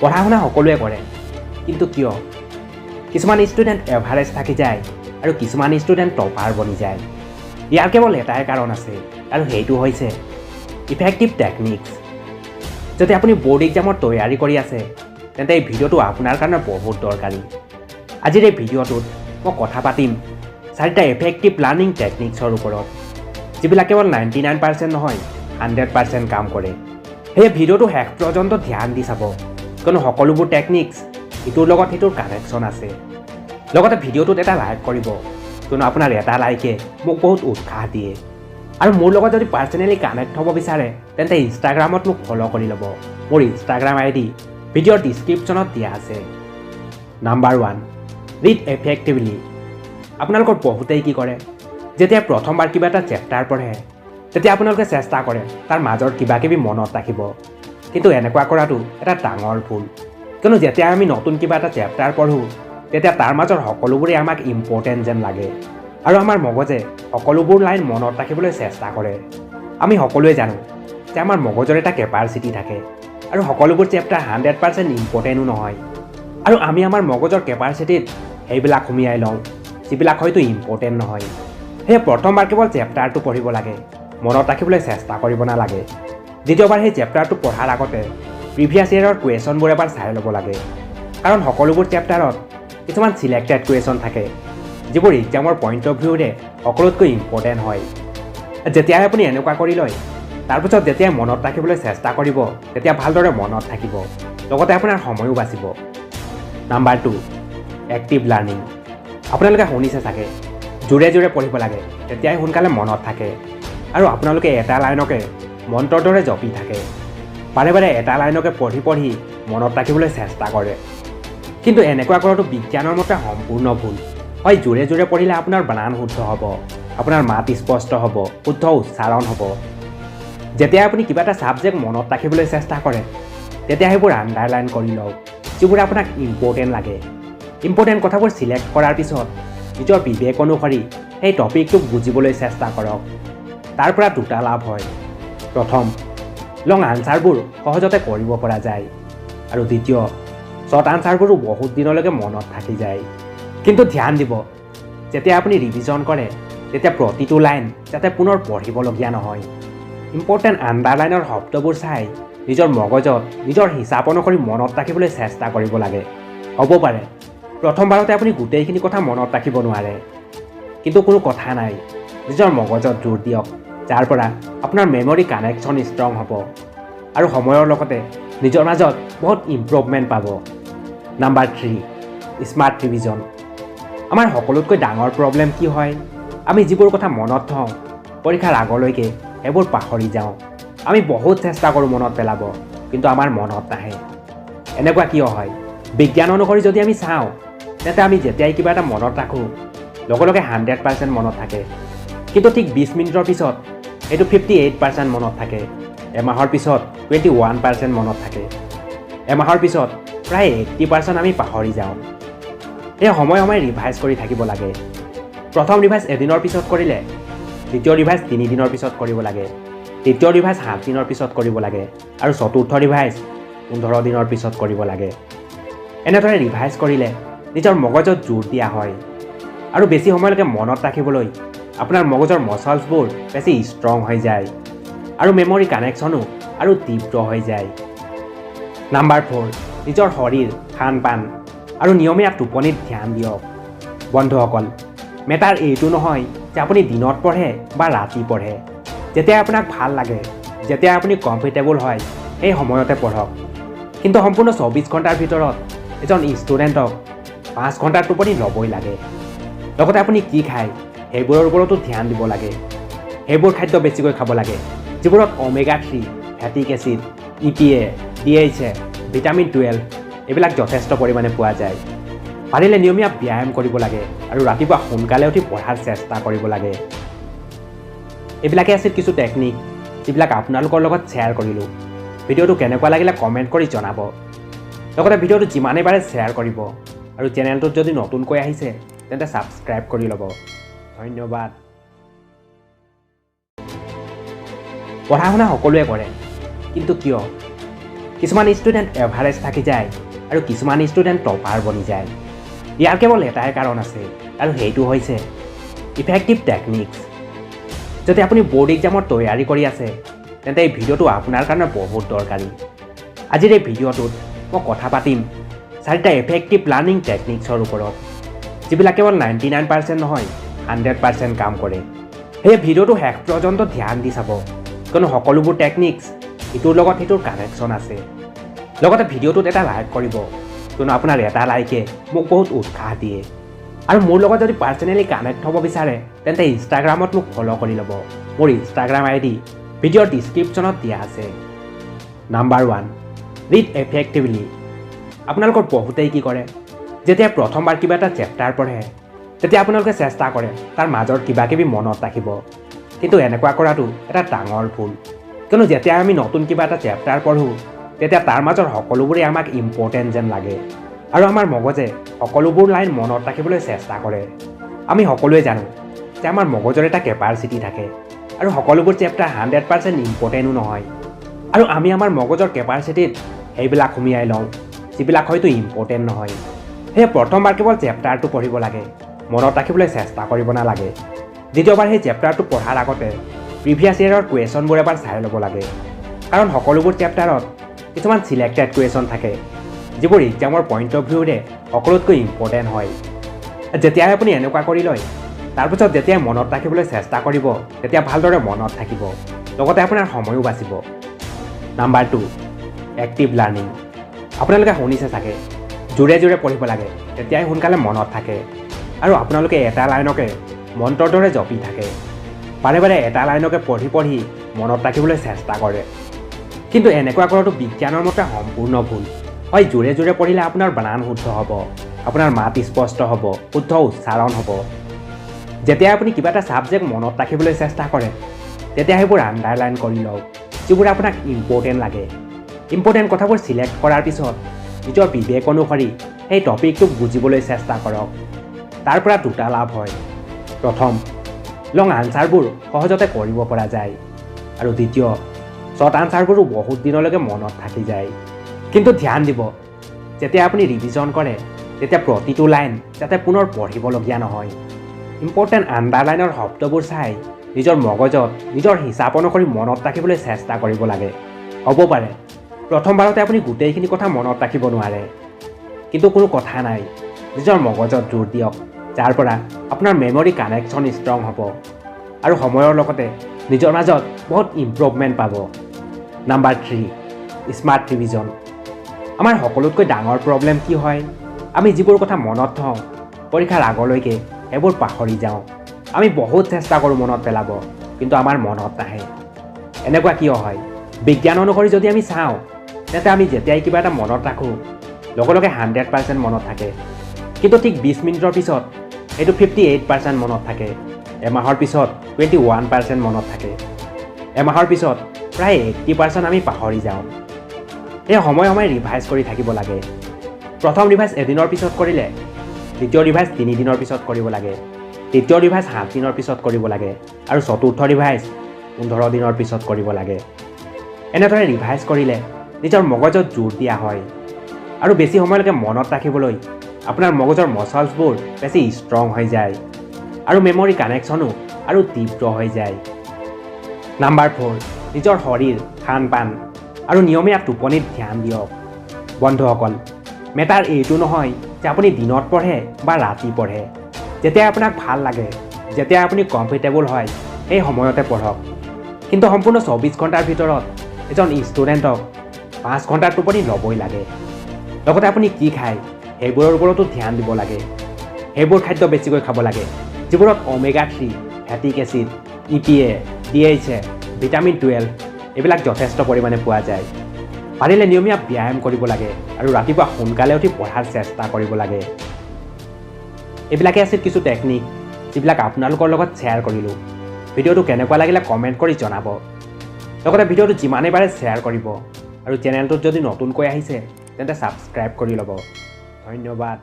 পঢ়া শুনা সকলোৱে কৰে, কিন্তু কিয় কিছুমান ষ্টুডেণ্ট এভাৰেজ থাকি যায় আৰু কিছুমান ষ্টুডেণ্ট টপাৰ বনি যায়? ইয়াৰ কেৱল এটাই কাৰণ আছে, আৰু সেইটো হৈছে ইফেক্টিভ টেকনিক্স। যদি আপুনি বৰ্ড এক্সামৰ তৈয়াৰী কৰি আছে, তেন্তে এই ভিডিঅ'টো আপোনাৰ কাৰণে বহুত দৰকাৰী। আজিৰ এই ভিডিঅ'টোত মই কথা পাতিম 4টা এফেক্টিভ লাৰ্ণিং টেকনিক্সৰ ওপৰত, যিবিলাক কেৱল 99% নহয় 100% কাম কৰে। সেই ভিডিঅ'টো শেষ পৰ্যন্ত ধ্যান দি চাব, কিয়নো সকলোবোৰ টেকনিক্স ইটোৰ লগত সিটোৰ কানেকশ্যন আছে। লগতে ভিডিঅ'টোত এটা লাইক কৰিব, কিয়নো আপোনাৰ এটা লাইকে মোক বহুত উৎসাহ দিয়ে। আৰু মোৰ লগত যদি পাৰ্চনেলি কানেক্ট হ'ব বিচাৰে, তেন্তে ইনষ্টাগ্ৰামত মোক ফ'ল' কৰি ল'ব। মোৰ ইনষ্টাগ্ৰাম ID ভিডিঅ'ৰ ডিছক্ৰিপশ্যনত দিয়া আছে। Number 1, read effectively. আপোনালোকৰ বহুতেই কি কৰে, যেতিয়া প্ৰথমবাৰ কিবা এটা চেপ্টাৰ পঢ়ে, তেতিয়া আপোনালোকে চেষ্টা কৰে তাৰ মাজৰ কিবা কিবি মনত ৰাখিব। কিন্তু এনেকুৱা কৰাটো এটা ডাঙৰ ভুল, কিয়নো যেতিয়া আমি নতুন কিবা এটা চেপ্টাৰ পঢ়োঁ, তেতিয়া তাৰ মাজৰ সকলোবোৰেই আমাক ইম্পৰ্টেণ্ট যেন লাগে, আৰু আমাৰ মগজে সকলোবোৰ লাইন মনত ৰাখিবলৈ চেষ্টা কৰে। আমি সকলোৱে জানো যে আমাৰ মগজৰ এটা কেপাচিটি থাকে, আৰু সকলোবোৰ চেপ্টাৰ 100% ইম্পৰ্টেণ্টো নহয়। আৰু আমি আমাৰ মগজৰ কেপাচিটিত সেইবিলাক সুমিয়াই লওঁ যিবিলাক হয়তো ইম্পৰ্টেণ্ট নহয়। সেয়ে প্ৰথমবাৰ কেৱল চেপ্টাৰটো পঢ়িব লাগে, মনত ৰাখিবলৈ চেষ্টা কৰিব নালাগে। দ্বিতীয়বাৰ সেই চেপ্টাৰটো পঢ়াৰ আগতে প্ৰিভিয়াছ ইয়েৰৰ কুৱেশ্যনবোৰ এবাৰ চাই ল'ব লাগে, কাৰণ সকলোবোৰ চেপ্টাৰত কিছুমান ছিলেক্টেড কুৱেশ্যন থাকে, যিবোৰ এক্সামৰ পইণ্ট অফ ভিউৰে সকলোতকৈ ইম্পৰ্টেণ্ট হয়। যেতিয়াই আপুনি এনেকুৱা কৰি লয়, তাৰপিছত যেতিয়াই মনত ৰাখিবলৈ চেষ্টা কৰিব, তেতিয়া ভালদৰে মনত থাকিব, লগতে আপোনাৰ সময়ো বাচিব। Number 2, active learning. আপোনালোকে শুনিছে চাগে, জোৰে জোৰে পঢ়িব লাগে, তেতিয়াই সোনকালে মনত থাকে। আৰু আপোনালোকে এটা লাইনকে মন্ত্ৰৰ দৰে জপি থাকে, বাৰে বাৰে এটা লাইনকে পঢ়ি পঢ়ি মনত ৰাখিবলৈ চেষ্টা কৰে। কিন্তু এনেকুৱা কৰাটো বিজ্ঞানৰ মতে সম্পূৰ্ণ ভুল। হয়, জোৰে জোৰে পঢ়িলে আপোনাৰ বানান শুদ্ধ হ'ব, আপোনাৰ মাত স্পষ্ট হ'ব, শুদ্ধ উচ্চাৰণ হ'ব। যেতিয়া আপুনি কিবা এটা ছাবজেক্ট মনত ৰাখিবলৈ চেষ্টা কৰে, তেতিয়া সেইবোৰ আণ্ডাৰলাইন কৰি লওক, যিবোৰ আপোনাক ইম্পৰ্টেণ্ট লাগে। ইম্পৰ্টেণ্ট কথাবোৰ ছিলেক্ট কৰাৰ পিছত নিজৰ বিবেক অনুসৰি সেই টপিকটোক বুজিবলৈ চেষ্টা কৰক। তাৰ পৰা 2টা লাভ হয়। প্ৰথম, লং আনচাৰবোৰ সহজতে কৰিব পৰা যায়, আৰু দ্বিতীয়, শ্বৰ্ট আনচাৰবোৰো বহুত দিনলৈকে মনত থাকি যায়। কিন্তু ধ্যান দিব, যেতিয়া আপুনি ৰিভিজন কৰে, তেতিয়া প্ৰতিটো লাইন যাতে পুনৰ পঢ়িবলগীয়া নহয়। ইম্পৰ্টেণ্ট আণ্ডাৰলাইনৰ শব্দবোৰ চাই নিজৰ মগজত নিজৰ হিচাপ অনুসৰি মনত ৰাখিবলৈ চেষ্টা কৰিব লাগে। হ'ব পাৰে প্ৰথমবাৰতে আপুনি গোটেইখিনি কথা মনত ৰাখিব নোৱাৰে, কিন্তু কোনো কথা নাই, নিজৰ মগজত জোৰ দিয়ক, যাৰ পৰা আপোনাৰ মেমৰি কানেকশ্যন ষ্ট্ৰং হ'ব, আৰু সময়ৰ লগতে নিজৰ মাজত বহুত ইম্প্ৰুভমেণ্ট পাব। Number 3, smart revision. আমাৰ সকলোতকৈ ডাঙৰ প্ৰব্লেম কি হয়, আমি যিবোৰ কথা মনত থওঁ, পৰীক্ষাৰ আগলৈকে সেইবোৰ পাহৰি যাওঁ। আমি বহুত চেষ্টা কৰোঁ মনত পেলাব, কিন্তু আমাৰ মনত নাহে। এনেকুৱা কিয় হয়? বিজ্ঞান অনুসৰি যদি আমি চাওঁ, তেন্তে আমি যেতিয়াই কিবা এটা মনত ৰাখোঁ, লগে লগে 100% মনত থাকে। কিন্তু ঠিক 20 মিনিটৰ পিছত এইটো 58% মনত থাকে, এমাহৰ পিছত 21% মনত থাকে, এমাহৰ পিছত প্ৰায় 80% আমি পাহৰি যাওঁ। এই সময়ে সময়ে ৰিভাইজ কৰি থাকিব লাগে। প্ৰথম ৰিভাইজ এদিনৰ পিছত কৰিলে, দ্বিতীয় ৰিভাইজ 3 দিনৰ পিছত কৰিব লাগে, তৃতীয় ৰিভাইজ 7 দিনৰ পিছত কৰিব লাগে, আৰু চতুৰ্থ ৰিভাইজ 15 দিনৰ পিছত কৰিব লাগে। এনেদৰে ৰিভাইজ কৰিলে নিজৰ মগজত জোৰ দিয়া হয়, আৰু বেছি সময়লৈকে মনত ৰাখিবলৈ আপোনাৰ মগজৰ মচলছবোৰ বেছি ষ্ট্ৰং হৈ যায়, আৰু মেমৰি কানেকশ্যনো আৰু তীব্ৰ হৈ যায়। নাম্বাৰ 4, নিজৰ শৰীৰ, খান পান আৰু নিয়মীয়া টোপনিত ধ্যান দিয়ক। বন্ধুসকল, মেটাৰ এইটো নহয় যে আপুনি দিনত পঢ়ে বা ৰাতি পঢ়ে। যেতিয়া আপোনাক ভাল লাগে, যেতিয়া আপুনি কমফৰ্টেবল হয়, সেই সময়তে পঢ়ক। কিন্তু সম্পূৰ্ণ 24 ঘণ্টাৰ ভিতৰত এজন ষ্টুডেণ্টক 5 ঘণ্টাৰ টোপনি ল'বই লাগে। লগতে আপুনি কি খায়, সেইবোৰৰ ওপৰতো ধ্যান দিব লাগে। সেইবোৰ খাদ্য বেছিকৈ খাব লাগে যিবোৰত omega 3, ফেটিক acid, EPA, DHA, vitamin 12 এইবিলাক যথেষ্ট পৰিমাণে পোৱা যায়। পাৰিলে নিয়মীয়া ব্যায়াম কৰিব লাগে, আৰু ৰাতিপুৱা সোনকালে উঠি পঢ়াৰ চেষ্টা কৰিব লাগে। এইবিলাকে আছিল কিছু টেকনিক, যিবিলাক আপোনালোকৰ লগত শ্বেয়াৰ কৰিলোঁ। ভিডিঅ'টো কেনেকুৱা লাগিলে কমেণ্ট কৰি জনাব। লগতে ভিডিঅ'টো যিমানেই পাৰে শ্বেয়াৰ কৰিব, আৰু চেনেলটোত যদি নতুনকৈ আহিছে তেন্তে ছাবস্ক্ৰাইব কৰি ল'ব। ধন্যবাদ। পঢ়া শুনা সকলোৱে কৰে, কিন্তু কিয় কিছুমান ষ্টুডেণ্ট এভাৰেজ থাকি যায় আৰু কিছুমান ষ্টুডেণ্ট টপাৰ বনি যায়। ইয়াৰ কেৱল এটাই কাৰণ আছে আৰু সেইটো হৈছে ইফেক্টিভ টেকনিক্স। যদি আপুনি বোৰ্ড এক্সামৰ তৈয়াৰী কৰি আছে তেন্তে এই ভিডিঅ'টো আপোনাৰ কাৰণে বহুত দৰকাৰী। আজিৰ এই ভিডিঅ'টোত মই কথা পাতিম 4টা এফেক্টিভ লাৰ্ণিং টেকনিক্সৰ ওপৰত, যিবিলাক কেৱল 99% নহয় 100% কাম কৰে। সেই ভিডিঅ'টো শেষ পৰ্যন্ত ধ্যান দি চাব, কিয়নো সকলোবোৰ টেকনিক্স ইটোৰ লগত সিটোৰ কানেকশ্যন আছে। লগতে ভিডিঅ'টোত এটা লাইক কৰিব, কিয়নো আপোনাৰ এটা লাইকে মোক বহুত উৎসাহ দিয়ে। আৰু মোৰ লগত যদি পাৰ্চনেলি কানেক্ট হ'ব বিচাৰে তেন্তে ইনষ্টাগ্ৰামত মোক ফ'ল' কৰি ল'ব। মোৰ ইনষ্টাগ্ৰাম ID ভিডিঅ'ৰ ডিছক্ৰিপশ্যনত দিয়া আছে। Number 1, read effectively. আপোনালোকৰ বহুতেই কি কৰে, যেতিয়া প্ৰথমবাৰ কিবা এটা চেপ্টাৰ পঢ়ে তেতিয়া আপোনালোকে চেষ্টা কৰে তাৰ মাজৰ কিবা কিবি মনত ৰাখিব। কিন্তু এনেকুৱা কৰাটো এটা ডাঙৰ ভুল, কিয়নো যেতিয়া আমি নতুন কিবা এটা চেপ্টাৰ পঢ়োঁ তেতিয়া তাৰ মাজৰ সকলোবোৰেই আমাক ইম্পৰ্টেণ্ট যেন লাগে আৰু আমাৰ মগজে সকলোবোৰ লাইন মনত ৰাখিবলৈ চেষ্টা কৰে। আমি সকলোৱে জানো যে আমাৰ মগজৰ এটা কেপাচিটি থাকে আৰু সকলোবোৰ চেপ্টাৰ 100% ইম্পৰ্টেণ্টো নহয়, আৰু আমি আমাৰ মগজৰ কেপাচিটিত সেইবিলাক সুমিয়াই লওঁ যিবিলাক হয়তো ইম্পৰ্টেণ্ট নহয়। সেয়ে প্ৰথমবাৰ কেৱল চেপ্টাৰটো পঢ়িব লাগে, মনত ৰাখিবলৈ চেষ্টা কৰিব নালাগে। দ্বিতীয়বাৰ সেই চেপ্টাৰটো পঢ়াৰ আগতে প্ৰিভিয়াছ ইয়েৰৰ কুৱেশ্যনবোৰ এবাৰ চাই ল'ব লাগে, কাৰণ সকলোবোৰ চেপ্টাৰত কিছুমান ছিলেক্টেড কুৱেশ্যন থাকে যিবোৰ এক্সামৰ পইণ্ট অফ ভিউৰে সকলোতকৈ ইম্পৰ্টেণ্ট হয়। যেতিয়াই আপুনি এনেকুৱা কৰি লয় তাৰপিছত যেতিয়াই মনত ৰাখিবলৈ চেষ্টা কৰিব তেতিয়া ভালদৰে মনত থাকিব, লগতে আপোনাৰ সময়ো বাচিব। Number 2, active learning. আপোনালোকে শুনিছে চাগে, জোৰে জোৰে পঢ়িব লাগে তেতিয়াই সোনকালে মনত থাকে, আৰু আপোনালোকে এটা লাইনকে মন্ত্ৰৰ দৰে জপি থাকে। বাৰে বাৰে এটা লাইনকে পঢ়ি পঢ়ি মনত ৰাখিবলৈ চেষ্টা কৰে, কিন্তু এনেকুৱা কৰাটো বিজ্ঞানৰ মতে সম্পূৰ্ণ ভুল। হয়, জোৰে জোৰে পঢ়িলে আপোনাৰ বানান শুদ্ধ হ'ব, আপোনাৰ মাত স্পষ্ট হ'ব, শুদ্ধ উচ্চাৰণ হ'ব। যেতিয়া আপুনি কিবা এটা ছাবজেক্ট মনত ৰাখিবলৈ চেষ্টা কৰে তেতিয়া সেইবোৰ আণ্ডাৰলাইন কৰি লওক যিবোৰ আপোনাক ইম্পৰ্টেণ্ট লাগে। ইম্পৰ্টেণ্ট কথাবোৰ ছিলেক্ট কৰাৰ পিছত নিজৰ বিবেক অনুসৰি সেই টপিকটোক বুজিবলৈ চেষ্টা কৰক। তাৰ পৰা 2টা লাভ হয়। প্ৰথম, লং আনচাৰবোৰ সহজতে কৰিব পৰা যায়, আৰু দ্বিতীয়, শ্বৰ্ট আনচাৰবোৰো বহুত দিনলৈকে মনত থাকি যায়। কিন্তু ধ্যান দিব, যেতিয়া আপুনি ৰিভিজন কৰে তেতিয়া প্ৰতিটো লাইন যাতে পুনৰ পঢ়িবলগীয়া নহয়। ইম্পৰ্টেণ্ট আণ্ডাৰলাইনৰ শব্দবোৰ চাই নিজৰ মগজত নিজৰ হিচাপ অনুসৰি মনত ৰাখিবলৈ চেষ্টা কৰিব লাগে। হ'ব পাৰে প্ৰথমবাৰতে আপুনি গোটেইখিনি কথা মনত ৰাখিব নোৱাৰে, কিন্তু কোনো কথা নাই, নিজৰ মগজত জোৰ দিয়ক, যাৰ পৰা আপোনাৰ মেমৰি কানেকশ্যন ষ্ট্ৰং হ'ব আৰু সময়ৰ লগতে নিজৰ মাজত বহুত ইম্প্ৰুভমেণ্ট পাব। Number 3, smart revision. আমাৰ সকলোতকৈ ডাঙৰ প্ৰব্লেম কি হয়, আমি যিবোৰ কথা মনত থওঁ পৰীক্ষাৰ আগলৈকে সেইবোৰ পাহৰি যাওঁ। আমি বহুত চেষ্টা কৰোঁ মনত পেলাব, কিন্তু আমাৰ মনত নাহে। এনেকুৱা কিয় হয়? বিজ্ঞান অনুসৰি যদি আমি চাওঁ তেন্তে আমি যেতিয়াই কিবা এটা মনত ৰাখোঁ লগে লগে 100% মনত থাকে, কিন্তু ঠিক 20 মিনিটৰ পিছত এইটো 58% মনত থাকে, এমাহৰ পিছত 21% মনত থাকে, এমাহৰ পিছত প্ৰায় 80% আমি পাহৰি যাওঁ। এই সময়ে সময়ে ৰিভাইজ কৰি থাকিব লাগে। প্ৰথম ৰিভাইজ এদিনৰ পিছত কৰিলে, দ্বিতীয় ৰিভাইজ 3 দিনৰ পিছত কৰিব লাগে, তৃতীয় ৰিভাইজ 7 দিনৰ পিছত কৰিব লাগে, আৰু চতুৰ্থ ৰিভাইজ 15 দিনৰ পিছত কৰিব লাগে। এনেদৰে ৰিভাইজ কৰিলে নিজৰ মগজত জোৰ দিয়া হয়, আৰু বেছি সময়লৈকে মনত ৰাখিবলৈ আপোনাৰ মগজৰ মচলছবোৰ বেছি ষ্ট্ৰং হৈ যায়, আৰু মেমৰি কানেকশ্যনো আৰু তীব্ৰ হৈ যায়। নাম্বাৰ 4, নিজৰ শৰীৰ, খান পান আৰু নিয়মীয়া টোপনিত ধ্যান দিয়ক। বন্ধুসকল, মেটাৰ এইটো নহয় যে আপুনি দিনত পঢ়ে বা ৰাতি পঢ়ে। যেতিয়া আপোনাক ভাল লাগে, যেতিয়া আপুনি কমফৰ্টেবল হয় সেই সময়তে পঢ়ক, কিন্তু সম্পূৰ্ণ 24 ঘণ্টাৰ ভিতৰত এজন ষ্টুডেণ্টক 5 ঘণ্টাৰ টোপনি ল'বই লাগে। লগতে আপুনি কি খায় সেইবোৰৰ ওপৰতো ধ্যান দিব লাগে। সেইবোৰ খাদ্য বেছিকৈ খাব লাগে যিবোৰত omega 3, ফেটিক acid, EPA, DHA, vitamin 12 এইবিলাক যথেষ্ট পৰিমাণে পোৱা যায়। পাৰিলে নিয়মীয়া ব্যায়াম কৰিব লাগে আৰু ৰাতিপুৱা সোনকালে উঠি পঢ়াৰ চেষ্টা কৰিব লাগে। এইবিলাকে আছিল কিছু টেকনিক যিবিলাক আপোনালোকৰ লগত শ্বেয়াৰ কৰিলোঁ। ভিডিঅ'টো কেনেকুৱা লাগিলে কমেণ্ট কৰি জনাব। লগতে ভিডিঅ'টো যিমানেই পাৰে শ্বেয়াৰ কৰিব, আৰু চেনেলটোত যদি নতুনকৈ আহিছে তেন্তে ছাবস্ক্ৰাইব কৰি ল'ব। ধন্যবাদ।